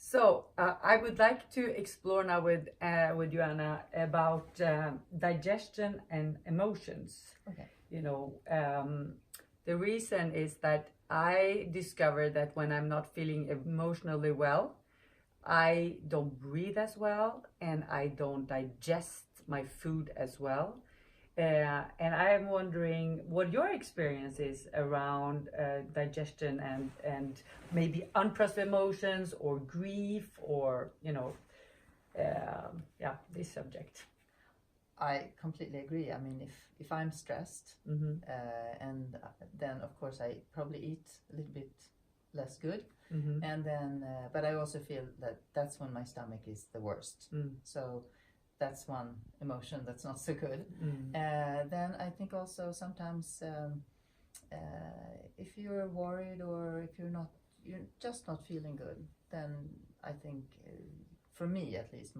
So I would like to explore now with you, Anna, about digestion and emotions. Okay. You know, the reason is that I discovered that when I'm not feeling emotionally well, I don't breathe as well, and I don't digest my food as well. And I am wondering what your experience is around digestion and maybe unprocessed emotions or grief or, this subject. I completely agree. I mean, if I'm stressed, Mm-hmm. and then of course I probably eat a little bit less good, Mm-hmm. and then but I also feel that that's when my stomach is the worst. So that's one emotion that's not so good. Then I think also sometimes if you're worried or if you're just not feeling good, then I think for me at least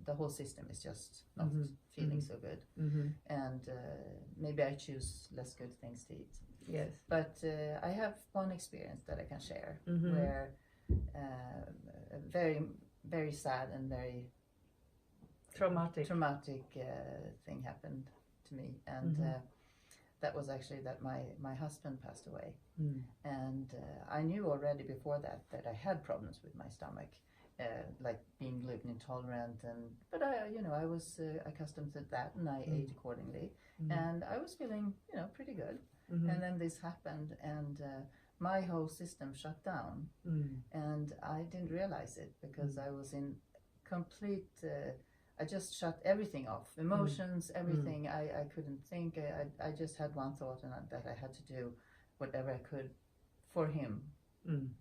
the whole system is just not feeling so good. And maybe I choose less good things to eat. Yes. But I have one experience that I can share where a very, very sad and very Traumatic thing happened to me, and that was actually that my husband passed away. And I knew already before that I had problems with my stomach, like being gluten intolerant, but I was accustomed to that, and I ate accordingly, and I was feeling pretty good. And then this happened, and my whole system shut down, and I didn't realize it because I was in complete I just shut everything off, emotions, everything. I couldn't think. I just had one thought, and that I had to do whatever I could for him,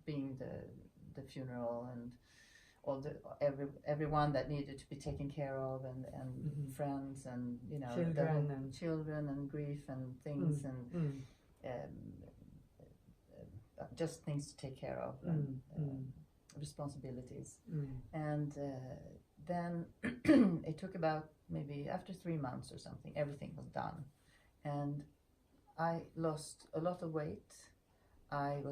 being the funeral and all everyone that needed to be taken care of, and friends, and children and grief and things, and just things to take care of, and responsibilities. And then it took about maybe after 3 months or something, everything was done, and I lost a lot of weight. I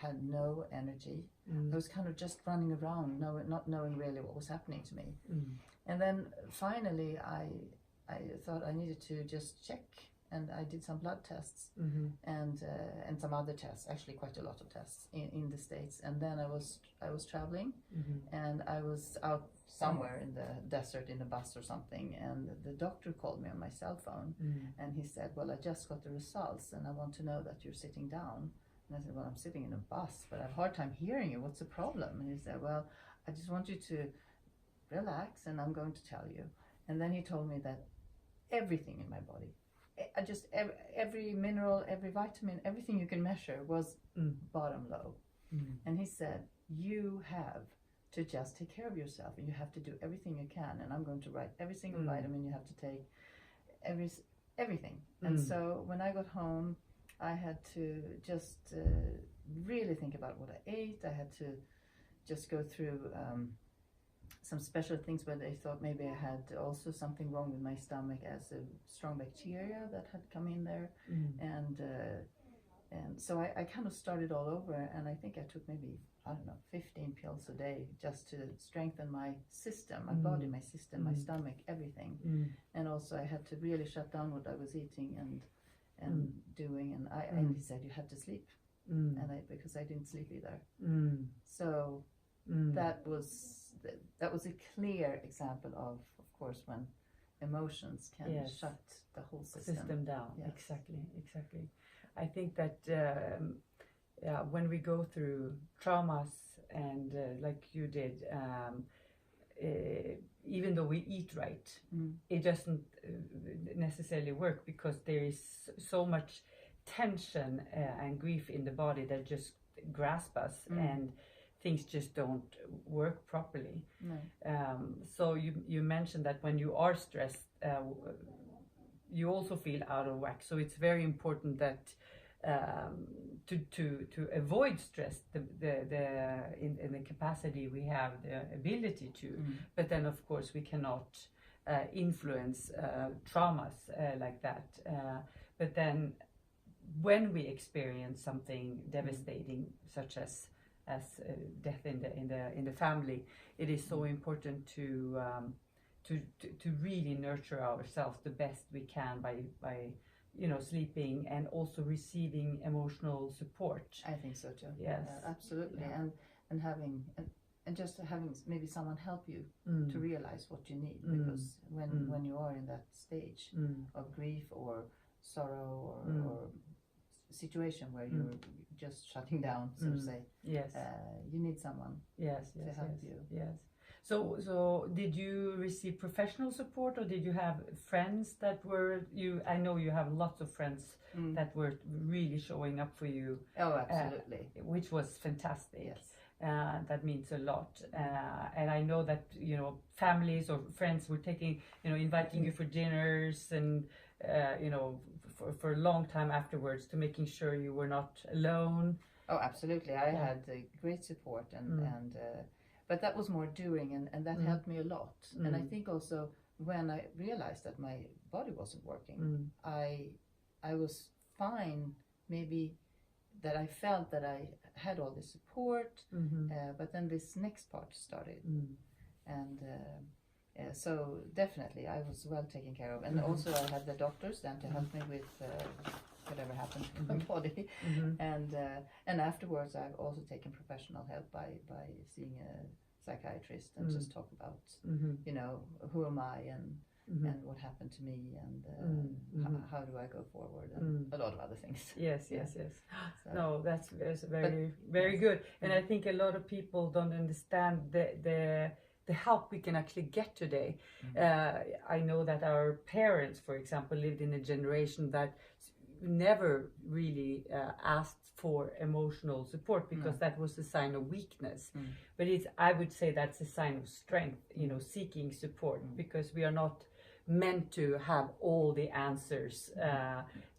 had no energy. I was kind of just running around, not knowing really what was happening to me. And then finally I thought I needed to just check, and I did some blood tests, and some other tests, actually quite a lot of tests in the States. And then I was traveling, and I was out somewhere in the desert in a bus or something, and the doctor called me on my cell phone, and he said, well, I just got the results, and I want to know that you're sitting down. And I said, well, I'm sitting in a bus, but I have a hard time hearing you. What's the problem? And he said, well, I just want you to relax, and I'm going to tell you. And then he told me that everything in my body, every mineral, every vitamin, everything you can measure was bottom low. And he said, you have to just take care of yourself, and you have to do everything you can, and I'm going to write every single vitamin you have to take, everything. And so when I got home, I had to just really think about what I ate. I had to just go through some special things where they thought maybe I had also something wrong with my stomach, as a strong bacteria that had come in there. And so I kind of started all over, and I think I took maybe, 15 pills a day just to strengthen my system, my body, my system, my stomach, everything. And also I had to really shut down what I was eating and doing, and he said you had to sleep, and because I didn't sleep either. So that was a clear example of course, when emotions can shut the whole system down. Yes. Exactly. I think that when we go through traumas, and like you did, even though we eat right, it doesn't necessarily work, because there is so much tension and grief in the body that just grasp us, and things just don't work properly. No. So you mentioned that when you are stressed, you also feel out of whack. So it's very important that to avoid stress, in the capacity we have the ability to, but then of course we cannot influence traumas like that. But then when we experience something devastating, such as as death in the family, it is so important to really nurture ourselves the best we can by sleeping and also receiving emotional support. I think so too. Yes, absolutely. Yeah. And having and just having maybe someone help you to realize what you need, because when you are in that stage of grief or sorrow or situation where you're just shutting down, so to say, Yes, you need someone to help you. Yes. So did you receive professional support, or did you have friends that were I know you have lots of friends that were really showing up for you. Oh, absolutely. Which was fantastic. Yes. That means a lot. And I know that, families or friends were inviting you for dinners and, for a long time afterwards, to making sure you were not alone. Oh, absolutely. I had great support but that was more doing, and that helped me a lot. And I think also when I realized that my body wasn't working, I was fine. Maybe that I felt that I had all the support, but then this next part started, and so definitely I was well taken care of, and also I had the doctors then to help me with whatever happened to my body, and afterwards I've also taken professional help by seeing a psychiatrist and just talk about who am I and what happened to me, and how do I go forward, and a lot of other things. Yes. So, no, that's very yes. good. And I think a lot of people don't understand the help we can actually get today. I know that our parents, for example, lived in a generation that never really asked for emotional support, because that was a sign of weakness. But I would say that's a sign of strength, seeking support, because we are not meant to have all the answers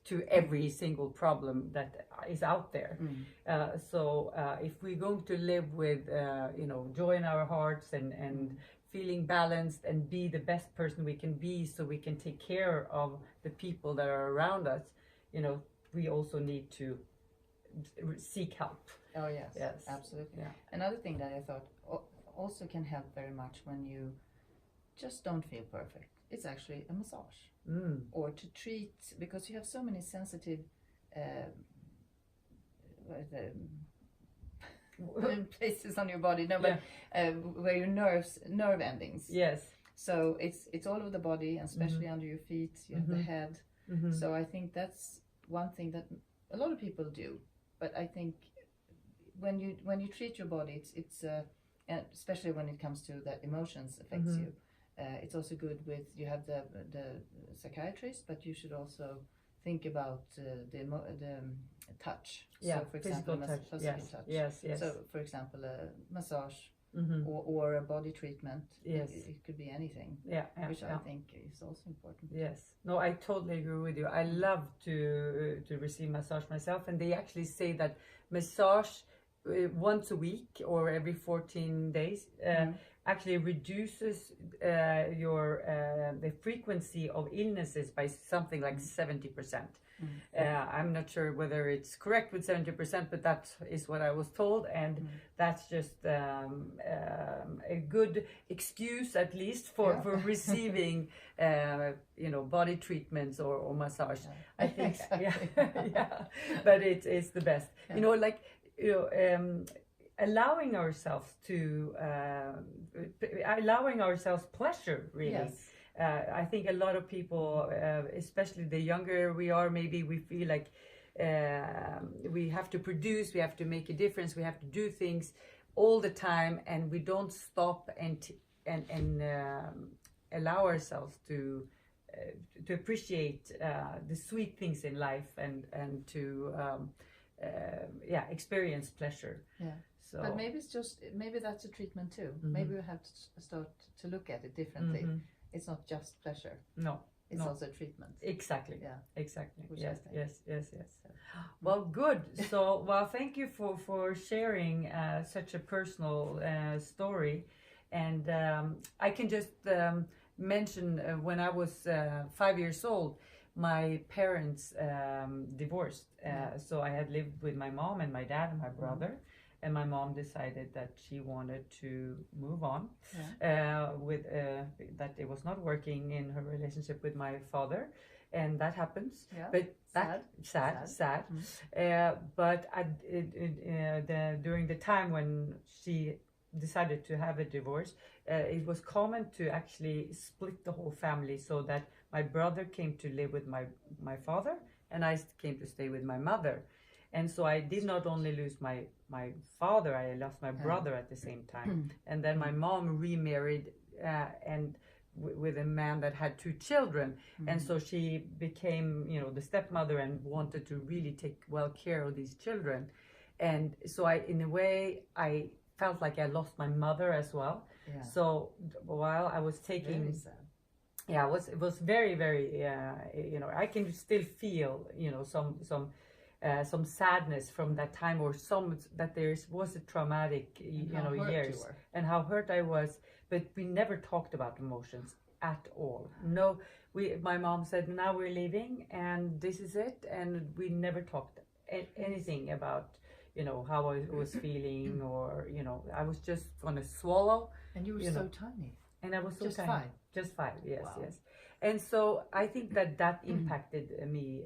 to every single problem that is out there. So if we're going to live with joy in our hearts and feeling balanced and be the best person we can be, so we can take care of the people that are around us, we also need to seek help. Oh, yes. Yes. Absolutely. Yeah. Another thing that I thought also can help very much when you just don't feel perfect, it's actually a massage. Or to treat, because you have so many sensitive places on your body, where your nerve endings. Yes. So it's all over the body, and especially under your feet. You have the head. So I think that's one thing that a lot of people do. But I think when you treat your body, it's and especially when it comes to that emotions affects you. It's also good with, you have the psychiatrist, but you should also think about the touch. Yeah, So for example, physical touch. Yes. So for example, a massage or a body treatment. Yes. It could be anything. Which I think is also important. Yes. No, I totally agree with you. I love to receive massage myself, and they actually say that massage once a week or every 14 days actually reduces the frequency of illnesses by something like 70%. I'm not sure whether it's correct with 70%, but that is what I was told, and that's just a good excuse, at least for receiving body treatments or massage. I think but it's the best. Allowing ourselves pleasure, really. Yes. I think a lot of people, especially the younger we are, maybe we feel like we have to produce, we have to make a difference, we have to do things all the time, and we don't stop and allow ourselves to appreciate the sweet things in life and to experience pleasure. Yeah. So. But maybe that's a treatment too. Maybe we have to start to look at it differently. It's not just pleasure. No. It's also treatment. Exactly. Yeah. Exactly. Which Yes. Well, good. So, thank you for sharing such a personal story. And I can just mention when I was 5 years old, my parents divorced. So I had lived with my mom and my dad and my brother. and my mom decided that she wanted to move on, with that it was not working in her relationship with my father, and that happens. Yeah. But sad. But during the time when she decided to have a divorce, it was common to actually split the whole family, so that my brother came to live with my father, and I came to stay with my mother. And so I did not only lose my father, I lost my brother at the same time. And then my mom remarried and with a man that had 2 children. And so she became, the stepmother and wanted to really take well care of these children. And so in a way, I felt like I lost my mother as well. Yeah. So while I was taking... Very sad. Yeah, it was very, very, I can still feel, some sadness from that time, or that there was a traumatic, years, and how hurt I was. But we never talked about emotions at all. No, my mom said, now we're leaving and this is it. And we never talked anything about, how I was feeling, or, I was just going to swallow. And you were so tiny. And I was so just tiny. 5. Just 5, yes, wow. Yes. And so I think that impacted me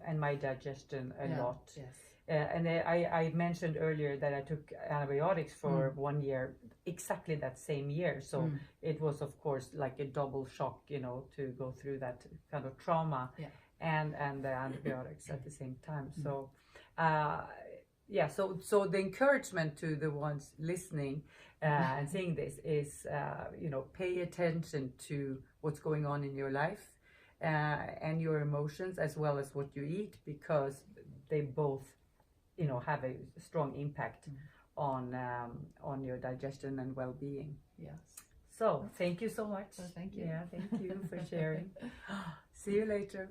and my digestion a lot. Yes. And I mentioned earlier that I took antibiotics for 1 year, exactly that same year. So it was, of course, like a double shock, to go through that kind of trauma and the antibiotics at the same time. So, so the encouragement to the ones listening and seeing this is, pay attention to what's going on in your life and your emotions, as well as what you eat, because they both, have a strong impact on your digestion and well-being. Yes. So thank you so much. Well, thank you. Yeah, thank you for sharing. See you later.